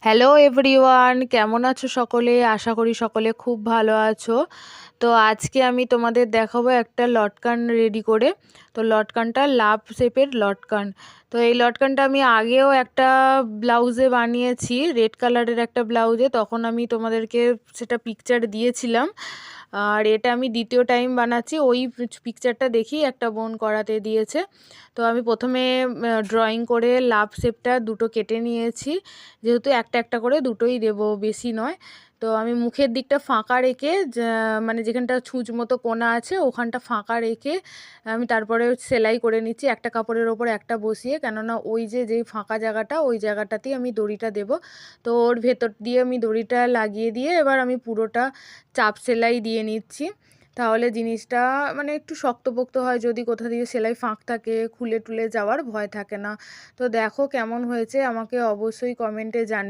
Hello everyone, কেমন আছো সকলে? আশা করি সকলে খুব ভালো আছো। তো আজকে আমি তোমাদের দেখাবো একটা লটকান রেডি করে। তো লটকানটা লাভ শেপের লটকান। তো এই লটকানটা আমি আগেও একটা ব্লাউজে বানিয়েছি, রেড কালারের একটা ব্লাউজে। তখন আমি তোমাদেরকে সেটা পিকচার দিয়েছিলাম। আর এটা আমি দ্বিতীয় টাইম বানাচ্ছি, ওই পিকচারটা দেখি একটা বোন করাতে দিয়েছে। তো আমি প্রথমে ড্রয়িং করে লাভ শেপটা দুটো কেটে নিয়েছি, যেহেতু একটা একটা করে দুটোই দেবো, বেশি নয়। তো আমি মুখের দিকটা ফাঁকা রেখে মানে যেখানটা ছুঁচ মতো কোণা আছে ওখানটা ফাঁকা রেখে আমি তারপরে সেলাই করে নিচ্ছি, একটা কাপড়ের ওপর একটা বসিয়ে, কেননা ওই যেই ফাঁকা জায়গাটা ওই জায়গাটাতেই আমি দড়িটা দেব। তো ওর ভেতর দিয়ে আমি দড়িটা লাগিয়ে দিয়ে এবার আমি পুরোটা চাপ সেলাই দিয়ে নিচ্ছি। তাহলে জিনিসটা মানে একটু শক্তপোক্ত হয়, যদি কোথা দিয়ে সেলাই ফাঁক থাকে খুলে টুলে যাওয়ার ভয় থাকে না। তো দেখো কেমন হয়েছে, আমাকে অবশ্যই কমেন্টে জানিও।